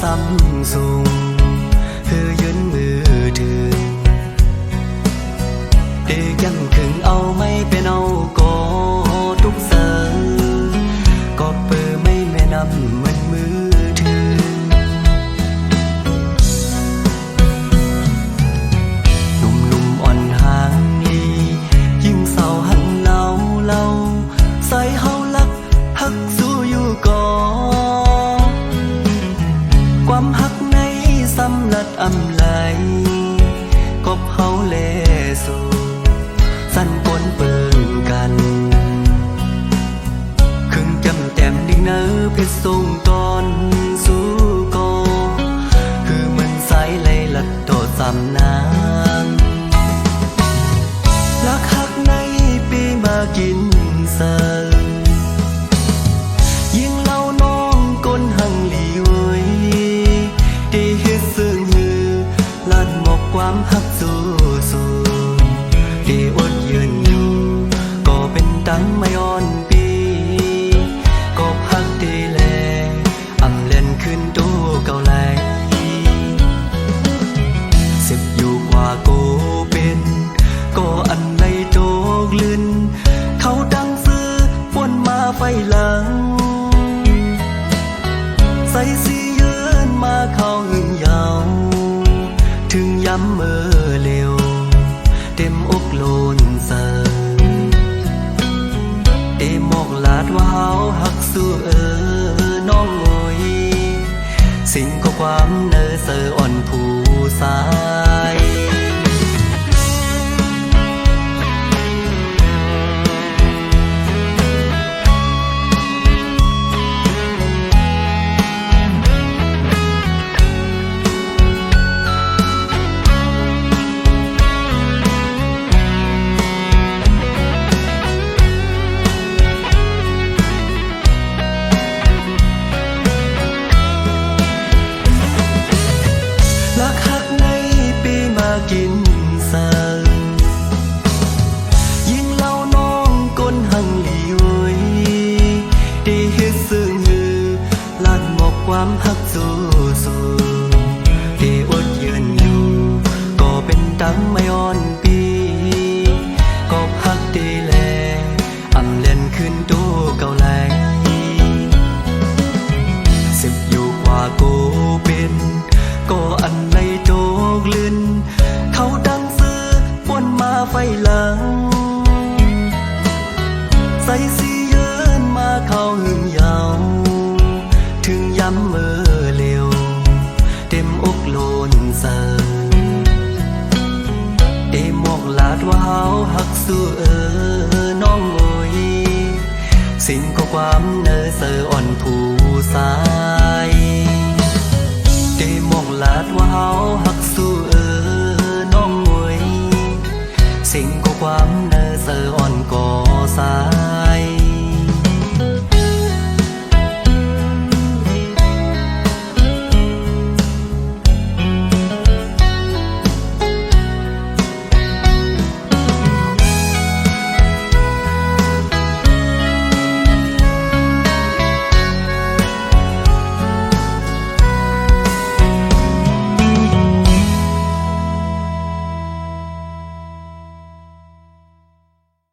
ซัมซุงคือยืนมือถือเด็กยังขึงเอาไม่เป็นเอาก็ทุกเสือก็เปิดไม่แม่นำเหมือนมือถือหนุ่มอ่อนห่างลียิ่งเศร้าหันเล่าใส่เฮาลักฮักสู้อยู่ก่อความฮักในสำลัดอำไหลกบเฮาแลสู่สั้นปนเปิงกันครึ่งจำแต้มดิ่งเนื้อเพชรส่งตอนสู่กอคือมันสายไหลลัดโตสำนางรักฮักในปีมากินเสิร์ยิ่งเล่าน้องก้นหังหลีเว้ยได้เฮ็ดซึ้งฮือลัดหมกความฮักสู้ได้อดยืนอยู่ก็เป็นตังไม่อ่อนปีก็ฮักได้แลอำเล่นขึ้นตู้เก่าไหลสิบอยู่กว่าโกเป็นก็อันในโจกลื่นเขาดังซื้อปนมาไฟหลังใส่สียืนมาเข้าหึงยาวถึงย้ำเมื่อเร็วเต็มอกโลนเสิเต็มหมอกลาดว่าเฮาหักสู้น้องโอยสิ่งก็ความเนอเสออ่อนผู้สายกินเสิร์ยิ่งเล่าน้องก้นหังหลีเว้ยได้เฮ็ดซึ้งฮือลัดหมกความฮักสู้ได้อดยืนอยู่ก็เป็นตังไม่อ่อนปีก็ฮักได้แลอำเล่นขึ้นตู้เก่าไหลสิบอยู่กว่าโกเป็นก็อันในโจกลื่นเขาดังซื้อปนมาไฟหลังใส่สียืนมาเข้าหึงยาวถึงย้ำเมื่อเร็วเต็มอกโลนเสิได้หมอกลาดว่าเฮาหักสู้น้องโอยสิ่งก็ความเนอเสออ่อนผู้สา